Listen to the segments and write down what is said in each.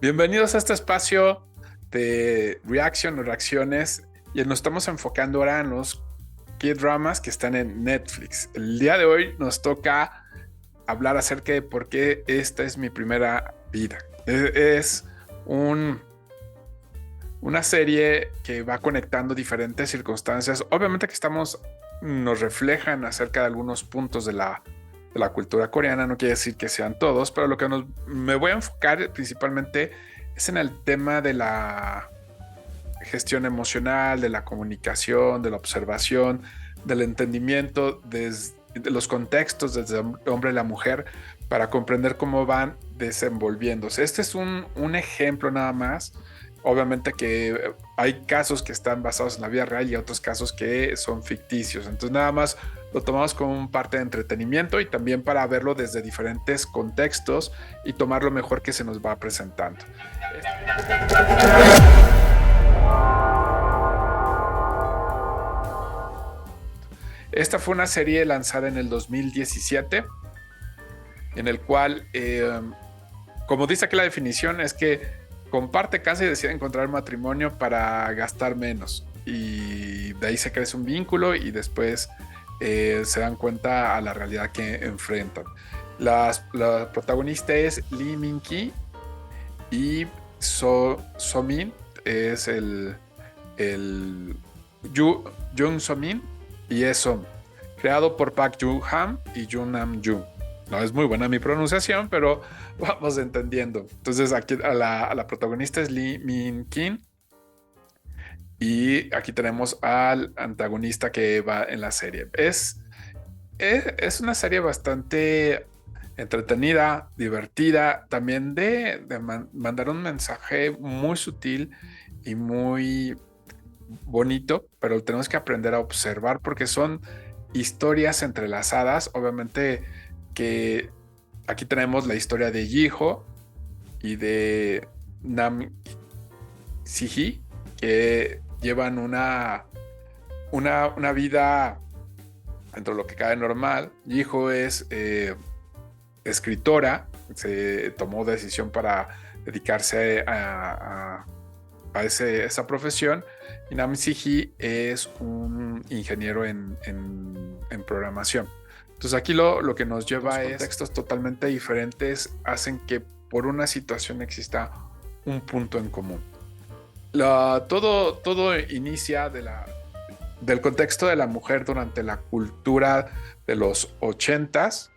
Bienvenidos a este espacio de reaction o reacciones y nos estamos enfocando ahora en los K-dramas que están en Netflix. El día de hoy nos toca hablar acerca de por qué esta es mi primera vida. Es un, una serie que va conectando diferentes circunstancias. Obviamente que nos reflejan acerca de algunos puntos de la cultura coreana, no quiere decir que sean todos, pero me voy a enfocar principalmente es en el tema de la gestión emocional, de la comunicación, de la observación, del entendimiento, de los contextos desde el hombre y la mujer para comprender cómo van desenvolviéndose. Este es un ejemplo nada más. Obviamente que hay casos que están basados en la vida real y otros casos que son ficticios. Entonces nada más lo tomamos como parte de entretenimiento y también para verlo desde diferentes contextos y tomar lo mejor que se nos va presentando. Esta fue una serie lanzada en el 2017 en el cual, como dice aquí la definición, es que comparte casa y decide encontrar matrimonio para gastar menos. Y de ahí se crece un vínculo y después se dan cuenta a la realidad que enfrentan. La protagonista es Lee Min-ki y So-min es el Jung So-min y es Som, creado por Park Joo-ham y Jung Nam-jung. No es muy buena mi pronunciación, pero vamos entendiendo. Entonces aquí a la protagonista es Lee Min-kin y aquí tenemos al antagonista que va en la serie. Es una serie bastante entretenida, divertida, también de mandar un mensaje muy sutil y muy bonito, pero tenemos que aprender a observar porque son historias entrelazadas. Obviamente que aquí tenemos la historia de Jiho y de Nam Siji, que llevan una vida dentro de lo que cabe normal. Jiho es escritora, se tomó decisión para dedicarse esa profesión, y Nam Siji es un ingeniero en programación. Entonces aquí lo que nos lleva es contextos totalmente diferentes, hacen que por una situación exista un punto en común. Todo inicia del contexto de la mujer durante la cultura de los 80s,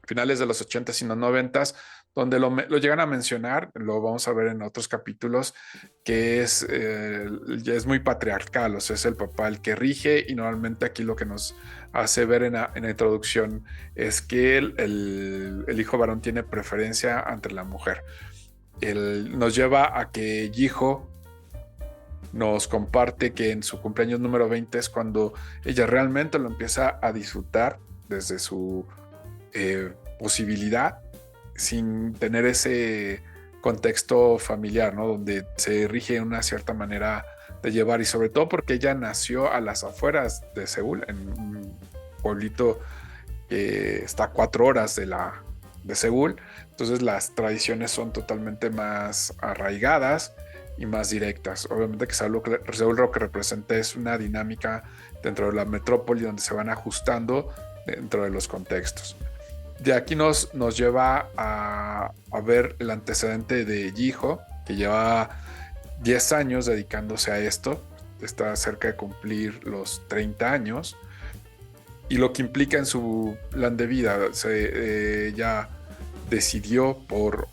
finales de los 80s y los 90s, donde lo llegan a mencionar, lo vamos a ver en otros capítulos, que ya es muy patriarcal, o sea, es el papá el que rige, y normalmente aquí lo que nos hace ver en la introducción es que el hijo varón tiene preferencia ante la mujer. Nos lleva a que Jiho nos comparte que en su cumpleaños número 20 es cuando ella realmente lo empieza a disfrutar desde su posibilidad, sin tener ese contexto familiar, ¿no? Donde se rige una cierta manera de llevar, y sobre todo porque ella nació a las afueras de Seúl, en un pueblito que está a 4 horas de Seúl. Entonces las tradiciones son totalmente más arraigadas y más directas. Obviamente que Seúl lo que representa es una dinámica dentro de la metrópoli donde se van ajustando dentro de los contextos. De aquí nos lleva a ver el antecedente de Jiho, que lleva 10 años dedicándose a esto, está cerca de cumplir los 30 años, y lo que implica en su plan de vida. Ella decidió por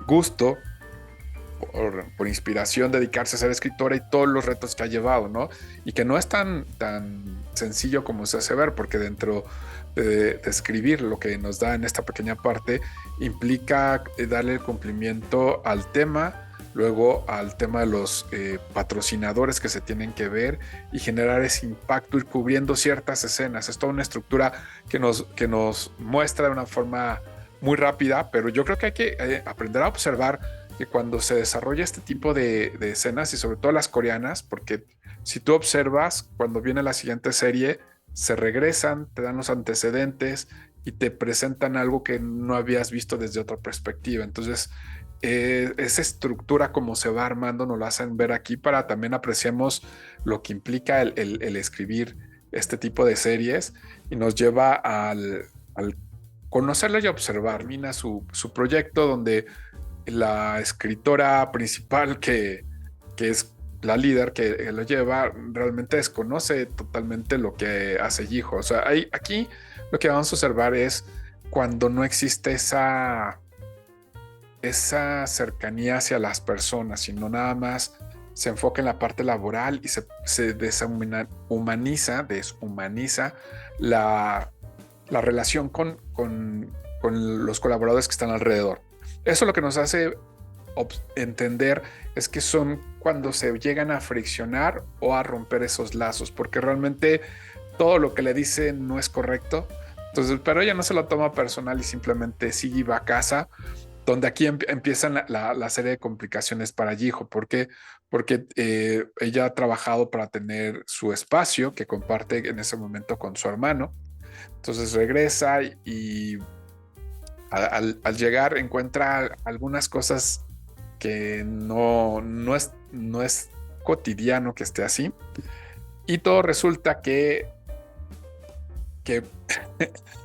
gusto, por inspiración, dedicarse a ser escritora y todos los retos que ha llevado, ¿no? Y que no es tan sencillo como se hace ver, porque dentro de escribir lo que nos da en esta pequeña parte implica darle el cumplimiento al tema, luego al tema de los patrocinadores que se tienen que ver y generar ese impacto, ir cubriendo ciertas escenas. Es toda una estructura que nos muestra de una forma muy rápida, pero yo creo que hay que aprender a observar que cuando se desarrolla este tipo de escenas, y sobre todo las coreanas, porque si tú observas, cuando viene la siguiente serie, se regresan, te dan los antecedentes y te presentan algo que no habías visto desde otra perspectiva. Entonces, esa estructura como se va armando nos lo hacen ver aquí para también apreciemos lo que implica el escribir este tipo de series y nos lleva al conocerla y observar. Mina su proyecto donde la escritora principal que es la líder que lo lleva, realmente desconoce totalmente lo que hace Yijo. O sea, aquí lo que vamos a observar es cuando no existe esa cercanía hacia las personas, sino nada más se enfoca en la parte laboral y se deshumaniza la relación con los colaboradores que están alrededor. Eso lo que nos hace entender es que son cuando se llegan a friccionar o a romper esos lazos, porque realmente todo lo que le dice no es correcto. Entonces, pero ella no se lo toma personal y simplemente sigue y va a casa, donde aquí empiezan la serie de complicaciones para Jiho. ¿Por qué? Porque ella ha trabajado para tener su espacio que comparte en ese momento con su hermano. Entonces regresa y al llegar encuentra algunas cosas que no es cotidiano que esté así. Y todo resulta que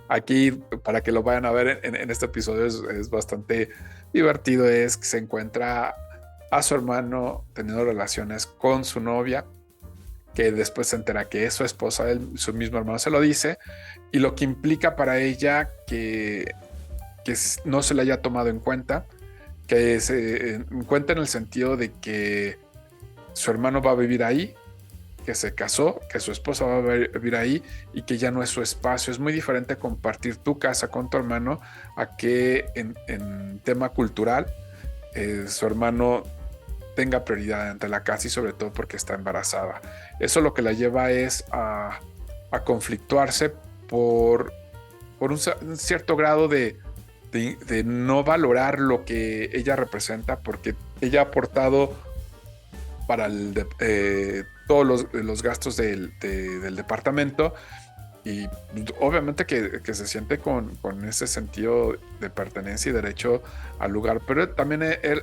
aquí, para que lo vayan a ver en este episodio, es bastante divertido, es que se encuentra a su hermano teniendo relaciones con su novia, que después se entera que es su esposa, su mismo hermano se lo dice, y lo que implica para ella que no se le haya tomado en cuenta, que se en cuenta en el sentido de que su hermano va a vivir ahí, que se casó, que su esposa va a vivir ahí y que ya no es su espacio. Es muy diferente compartir tu casa con tu hermano a que en tema cultural su hermano tenga prioridad ante la casa y sobre todo porque está embarazada. Eso lo que la lleva es a conflictuarse por un cierto grado de no valorar lo que ella representa, porque ella ha aportado para todos los gastos del departamento y obviamente que se siente con ese sentido de pertenencia y derecho al lugar, pero también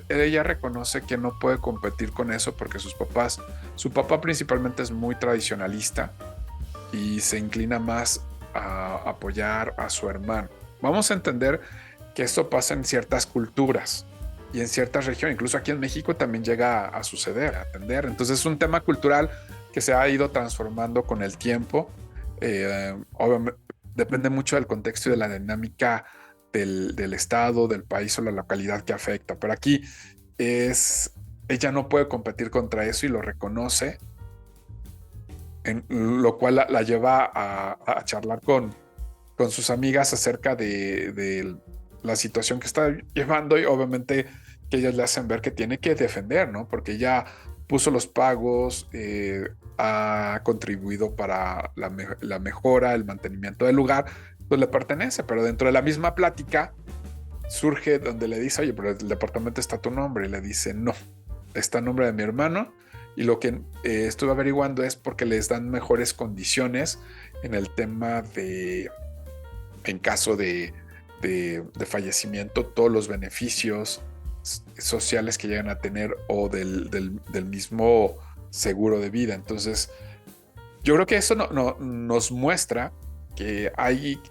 ella reconoce que no puede competir con eso porque su papá principalmente es muy tradicionalista y se inclina más a apoyar a su hermano. Vamos a entender que esto pasa en ciertas culturas y en ciertas regiones, incluso aquí en México también llega a suceder, a atender. Entonces es un tema cultural que se ha ido transformando con el tiempo. Obviamente, depende mucho del contexto y de la dinámica del estado, del país o la localidad que afecta. Pero aquí ella no puede competir contra eso y lo reconoce, en lo cual la lleva a charlar con sus amigas acerca de la situación que está llevando y obviamente que ellas le hacen ver que tiene que defender, ¿no? Porque ella puso los pagos, ha contribuido para la mejora, el mantenimiento del lugar, pues le pertenece, pero dentro de la misma plática surge donde le dice, oye, pero el departamento está a tu nombre, y le dice, no, está a nombre de mi hermano, y lo que estuve averiguando es porque les dan mejores condiciones en el tema en caso de fallecimiento, todos los beneficios sociales que llegan a tener o del mismo seguro de vida. Entonces, yo creo que eso nos muestra que hay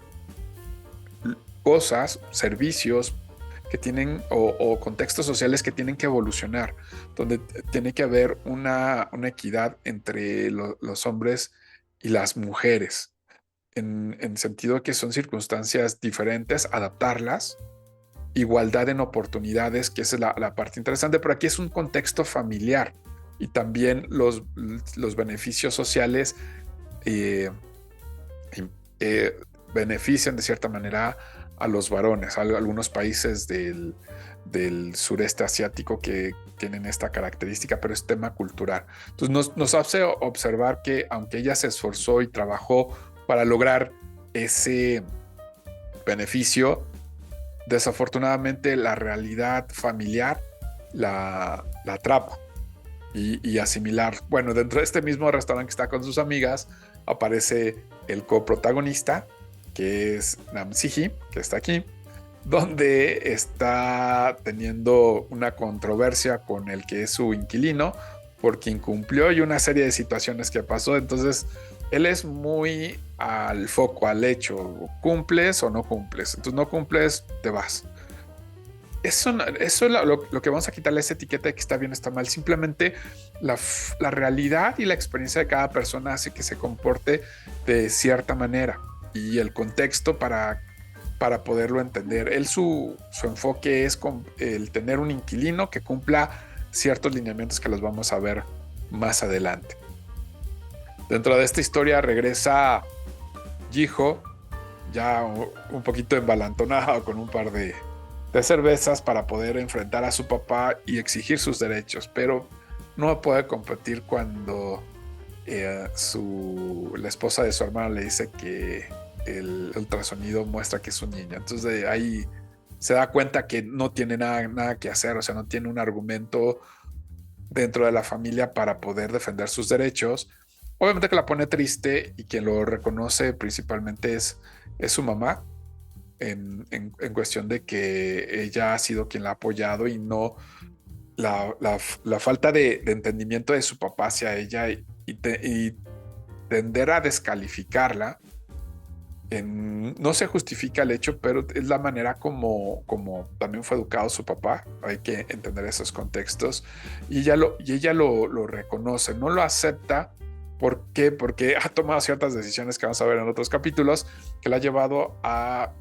cosas, servicios que tienen o contextos sociales que tienen que evolucionar, donde tiene que haber una equidad entre los hombres y las mujeres, en sentido que son circunstancias diferentes, adaptarlas, igualdad en oportunidades, que esa es la parte interesante, pero aquí es un contexto familiar y también los beneficios sociales eh, benefician de cierta manera a los varones. Algunos países del sureste asiático que tienen esta característica, pero es tema cultural. Entonces nos hace observar que aunque ella se esforzó y trabajó para lograr ese beneficio, desafortunadamente la realidad familiar la atrapa y asimilar. Bueno, dentro de este mismo restaurante que está con sus amigas, aparece el coprotagonista, que es Nam Si-hee, que está aquí, donde está teniendo una controversia con el que es su inquilino porque incumplió y una serie de situaciones que pasó. Entonces él es muy al foco, al hecho, cumples o no cumples. Entonces no cumples, te vas. Eso es lo que vamos a quitarle esa etiqueta de que está bien o está mal. Simplemente la realidad y la experiencia de cada persona hace que se comporte de cierta manera y el contexto para poderlo entender. Él su enfoque es el tener un inquilino que cumpla ciertos lineamientos que los vamos a ver más adelante. Dentro de esta historia regresa Jiho, ya un poquito embalantonado con un par de cervezas para poder enfrentar a su papá y exigir sus derechos, pero no puede competir cuando la esposa de su hermana le dice que el ultrasonido muestra que es un niño. Entonces de ahí se da cuenta que no tiene nada que hacer, o sea, no tiene un argumento dentro de la familia para poder defender sus derechos. Obviamente que la pone triste y quien lo reconoce principalmente es su mamá, en cuestión de que ella ha sido quien la ha apoyado y no la falta de entendimiento de su papá hacia ella y tender a descalificarla. No se justifica el hecho, pero es la manera como también fue educado su papá. Hay que entender esos contextos. Y ella lo reconoce, no lo acepta. ¿Por qué? Porque ha tomado ciertas decisiones que vamos a ver en otros capítulos que la ha llevado a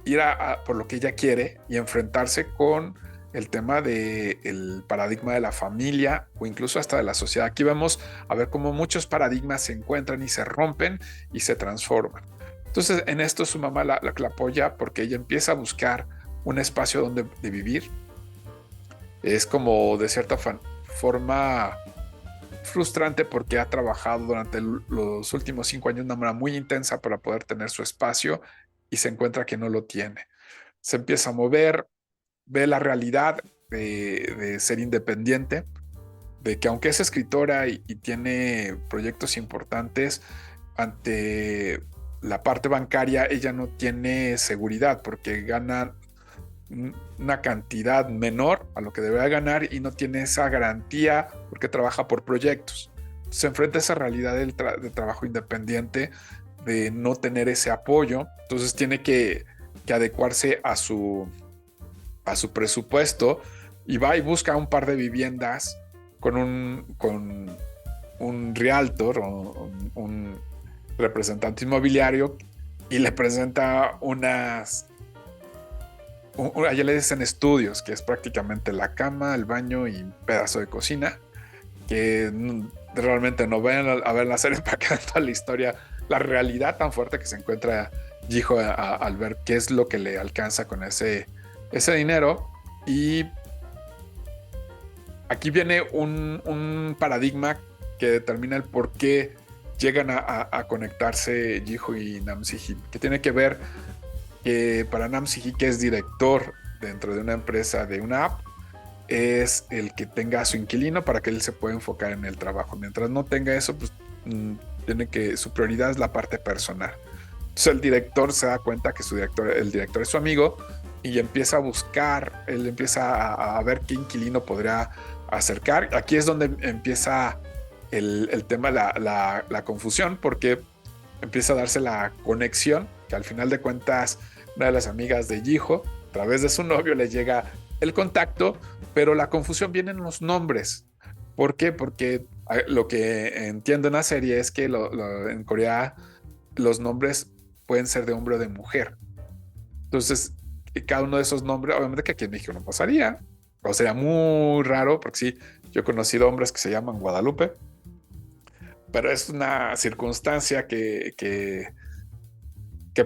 ir por lo que ella quiere y enfrentarse con el tema del paradigma de la familia o incluso hasta de la sociedad. Aquí vamos a ver cómo muchos paradigmas se encuentran y se rompen y se transforman. Entonces en esto su mamá la apoya porque ella empieza a buscar un espacio donde de vivir. Es como de cierta forma frustrante porque ha trabajado durante los últimos 5 años de una manera muy intensa para poder tener su espacio y se encuentra que no lo tiene. Se empieza a mover, ve la realidad de ser independiente, de que aunque es escritora y tiene proyectos importantes, ante la parte bancaria ella no tiene seguridad porque gana una cantidad menor a lo que debería ganar y no tiene esa garantía porque trabaja por proyectos. Se enfrenta a esa realidad de trabajo independiente, de no tener ese apoyo. Entonces tiene que adecuarse a su presupuesto y va y busca un par de viviendas con un realtor o un representante inmobiliario y le presenta allá le dicen estudios, que es prácticamente la cama, el baño y un pedazo de cocina, que realmente no vayan a ver la serie para que vean toda la historia, la realidad tan fuerte que se encuentra Jiho al ver qué es lo que le alcanza con ese dinero. Y aquí viene un paradigma que determina el por qué llegan a conectarse Jiho y Nam Si-hee, que tiene que ver que para Nam Si-hee, que es director dentro de una empresa, de una app, es el que tenga a su inquilino para que él se pueda enfocar en el trabajo. Mientras no tenga eso, pues su prioridad es la parte personal. Entonces el director se da cuenta que el director es su amigo y empieza a buscar, él empieza a ver qué inquilino podría acercar. Aquí es donde empieza el tema, la confusión, porque empieza a darse la conexión, que al final de cuentas una de las amigas de Jiho, a través de su novio, le llega el contacto, pero la confusión viene en los nombres. ¿Por qué? Porque lo que entiendo en la serie es que en Corea los nombres pueden ser de hombre o de mujer. Entonces, cada uno de esos nombres, obviamente que aquí en México no pasaría, o sería muy raro, porque sí, yo he conocido hombres que se llaman Guadalupe, pero es una circunstancia que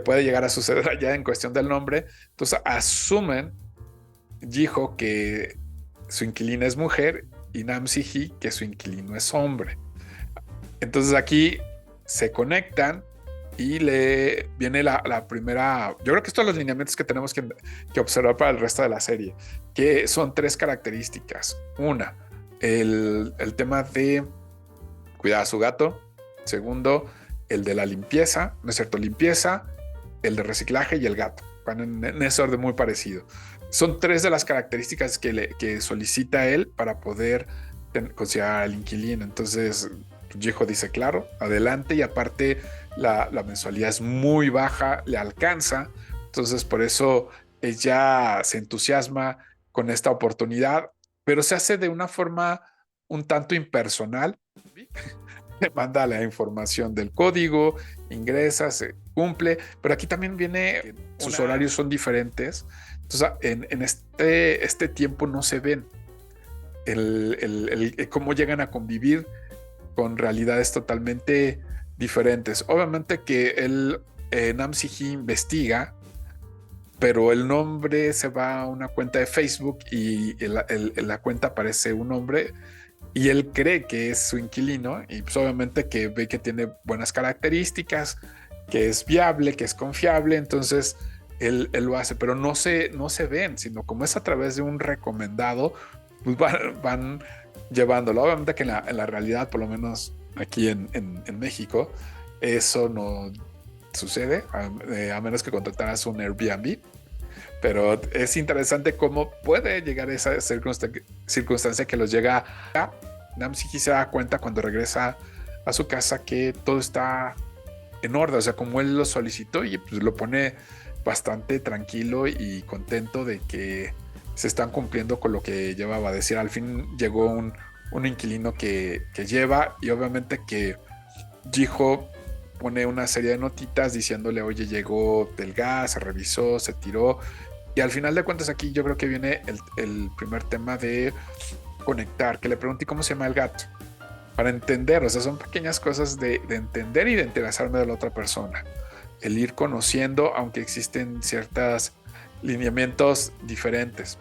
puede llegar a suceder allá en cuestión del nombre. Entonces asumen Jiho que su inquilina es mujer y Nam Si-hee que su inquilino es hombre. Entonces aquí se conectan y le viene la primera. Yo creo que estos son los lineamientos que tenemos que observar para el resto de la serie, que son 3 características. Una, el tema de cuidar a su gato. Segundo, el de la limpieza, no es cierto, limpieza, el de reciclaje y el gato. Van en ese orden muy parecido. Son tres de las características que solicita él para poder considerar al inquilino. Entonces, Jiho dice, claro, adelante, y aparte la mensualidad es muy baja, le alcanza. Entonces, por eso ella se entusiasma con esta oportunidad, pero se hace de una forma un tanto impersonal. Le manda la información del código, ingresa, se cumple, pero aquí también viene, sus horarios son diferentes. Entonces, en este tiempo no se ven cómo llegan a convivir con realidades totalmente diferentes. Obviamente que Nam Si-hee investiga, pero el nombre se va a una cuenta de Facebook y en la cuenta aparece un hombre y él cree que es su inquilino, y pues obviamente que ve que tiene buenas características, que es viable, que es confiable. Entonces él lo hace, pero no se ven, sino como es a través de un recomendado, pues van llevándolo. Obviamente que en la realidad, por lo menos aquí en México, eso no sucede, a menos que contrataras un Airbnb. Pero es interesante cómo puede llegar esa circunstancia que los llega a... Nam Si-hee se da cuenta cuando regresa a su casa que todo está en orden, o sea, como él lo solicitó, y pues lo pone bastante tranquilo y contento de que se están cumpliendo con lo que llevaba a decir. Al fin llegó un inquilino que lleva, y obviamente que Jiho pone una serie de notitas diciéndole, oye, llegó del gas, se revisó, se tiró. Y al final de cuentas aquí yo creo que viene el primer tema de conectar, que le pregunté cómo se llama el gato, para entender. O sea, son pequeñas cosas de entender y de interesarme de la otra persona. El ir conociendo, aunque existen ciertos lineamientos diferentes.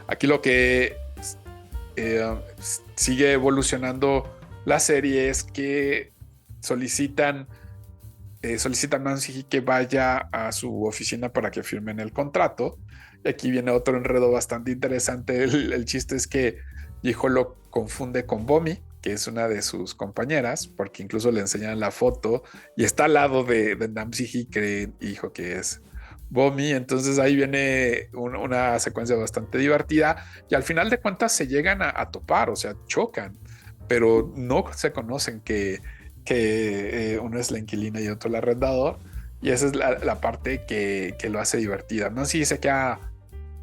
Aquí lo que sigue evolucionando la serie es que solicitan a Nam Si-hee que vaya a su oficina para que firmen el contrato. Y aquí viene otro enredo bastante interesante. El chiste es que Jiho lo confunde con Bomi, que es una de sus compañeras, porque incluso le enseñan la foto y está al lado de Nam Si-hee, que dijo que es Bomi. Entonces ahí viene una secuencia bastante divertida, y al final de cuentas se llegan a topar, o sea, chocan, pero no se conocen que uno es la inquilina y otro el arrendador, y esa es la parte que lo hace divertida. No sé si se queda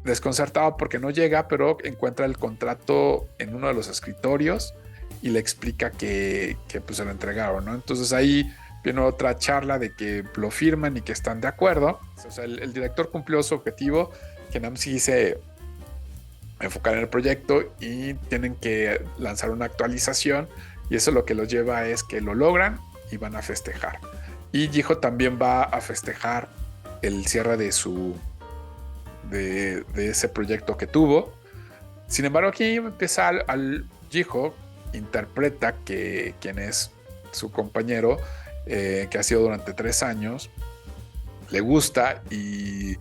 desconcertado porque no llega, pero encuentra el contrato en uno de los escritorios y le explica que pues se lo entregaron, ¿no? Entonces ahí viene otra charla de que lo firman y que están de acuerdo. O sea, el director cumplió su objetivo, que Nam Si-hee se enfocar en el proyecto, y tienen que lanzar una actualización, y eso lo que los lleva es que lo logran y van a festejar. Y Jiho también va a festejar el cierre de ese proyecto que tuvo. Sin embargo, aquí empieza Jiho interpreta que quien es su compañero, que ha sido durante 3 años, le gusta, y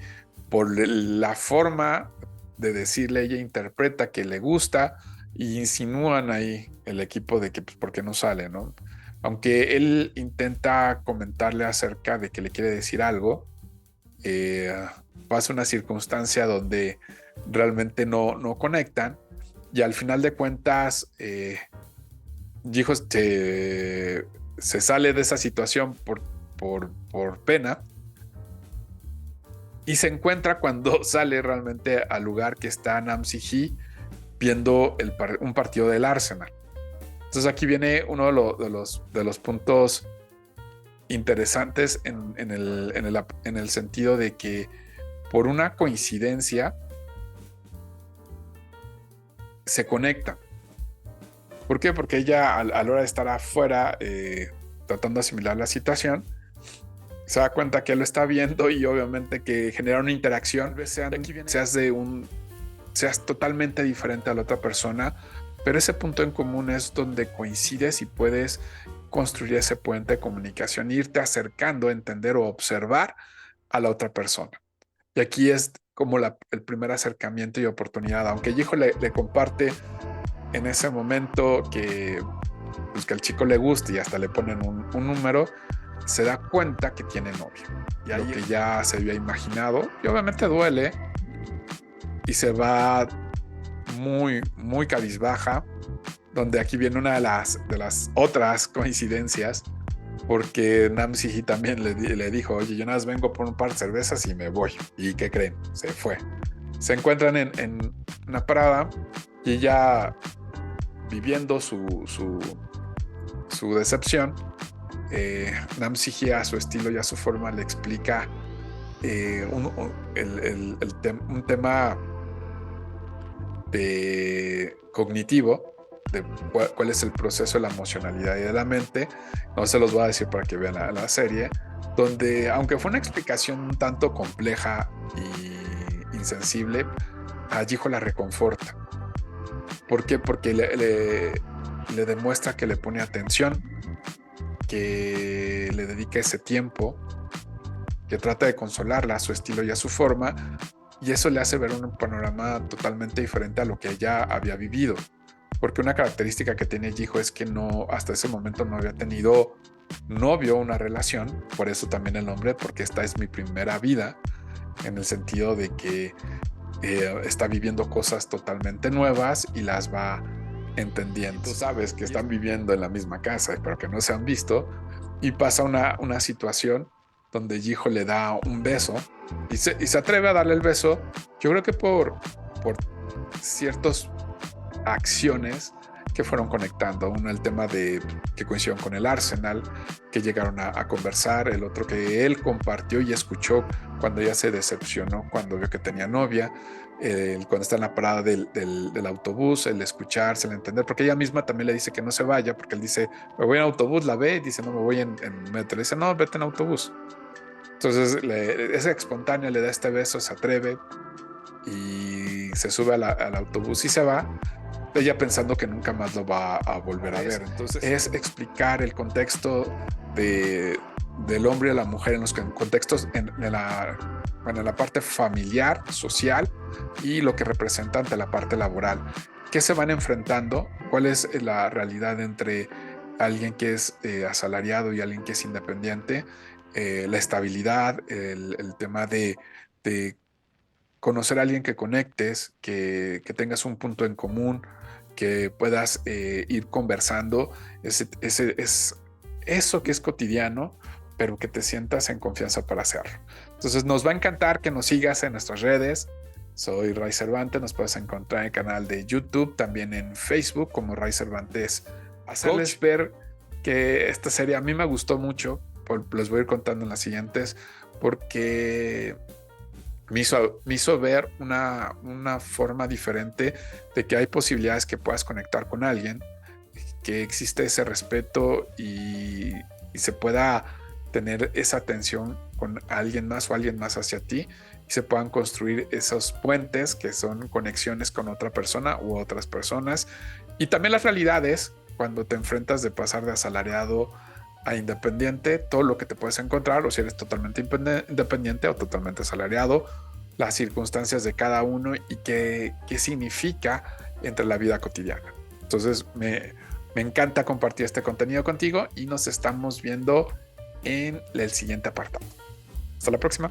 por la forma de decirle, ella interpreta que le gusta, y insinúan ahí el equipo de que pues, ¿por qué no sale, no? Aunque él intenta comentarle acerca de que le quiere decir algo, pasa una circunstancia donde realmente no conectan, y al final de cuentas Jiho se sale de esa situación por pena, y se encuentra cuando sale realmente al lugar que está Nam Si-hee viendo un partido del Arsenal. Entonces aquí viene uno de los puntos interesantes en el sentido de que por una coincidencia se conecta. ¿Por qué? Porque ella a la hora de estar afuera tratando de asimilar la situación, se da cuenta que él lo está viendo, y obviamente que genera una interacción. Seas totalmente diferente a la otra persona, pero ese punto en común es donde coincides y puedes construir ese puente de comunicación, irte acercando a entender o observar a la otra persona. Y aquí es como el primer acercamiento y oportunidad, aunque Jiho le comparte en ese momento que pues, que al chico le guste y hasta le ponen un número, se da cuenta que tiene novio. Y ahí lo que ya se había imaginado, y obviamente duele, y se va muy, muy cabizbaja, donde aquí viene una de las otras coincidencias, porque Nam Si-hee también le dijo, oye, yo nada más vengo por un par de cervezas y me voy. ¿Y qué creen? Se fue. Se encuentran en una parada y ella, viviendo su decepción, Nam Si-hee a su estilo y a su forma le explica un tema cognitivo de cuál es el proceso de la emocionalidad y de la mente. No se los voy a decir para que vean la serie, donde aunque fue una explicación un tanto compleja y insensible, a Jiho la reconforta. ¿Por qué? Porque le demuestra que le pone atención, que le dedica ese tiempo, que trata de consolarla a su estilo y a su forma, y eso le hace ver un panorama totalmente diferente a lo que ella había vivido. Porque una característica que tiene Jiho es que no, hasta ese momento no había tenido novio, una relación, por eso también el nombre, porque esta es mi primera vida, en el sentido de que está viviendo cosas totalmente nuevas y las va entendiendo. Tú sabes que están viviendo en la misma casa, pero que no se han visto, y pasa una situación donde Jiho le da un beso y se atreve a darle el beso, yo creo que por ciertas acciones que fueron conectando. Uno, el tema de que coincidieron con el Arsenal, que llegaron a conversar. El otro, que él compartió y escuchó cuando ella se decepcionó, cuando vio que tenía novia. Cuando está en la parada del autobús, el escucharse, el entender, porque ella misma también le dice que no se vaya, porque él dice, me voy en autobús, la ve y dice, no, me voy en metro. Le dice, no, vete en autobús. Entonces es espontánea, le da este beso, se atreve y se sube al autobús y se va, ella pensando que nunca más lo va a volver a ver. Entonces es explicar el contexto del hombre y de la mujer en los contextos en la parte familiar, social, y lo que representa ante la parte laboral. ¿Qué se van enfrentando? ¿Cuál es la realidad entre alguien que es asalariado y alguien que es independiente? La estabilidad, el tema de conocer a alguien que conectes, que tengas un punto en común, que puedas ir conversando, es eso que es cotidiano, pero que te sientas en confianza para hacerlo. Entonces nos va a encantar que nos sigas en nuestras redes. Soy Ray Cervantes, nos puedes encontrar en el canal de YouTube, también en Facebook como Ray Cervantes. Hacerles ver que esta serie a mí me gustó mucho, les voy a ir contando en las siguientes, porque me hizo ver una forma diferente de que hay posibilidades que puedas conectar con alguien, que existe ese respeto y se pueda tener esa atención con alguien más o alguien más hacia ti, y se puedan construir esos puentes que son conexiones con otra persona u otras personas. Y también las realidades, cuando te enfrentas de pasar de asalariado a independiente, todo lo que te puedes encontrar, o si eres totalmente independiente o totalmente asalariado, las circunstancias de cada uno y qué significa entre la vida cotidiana. Entonces me encanta compartir este contenido contigo y nos estamos viendo en el siguiente apartado. Hasta la próxima.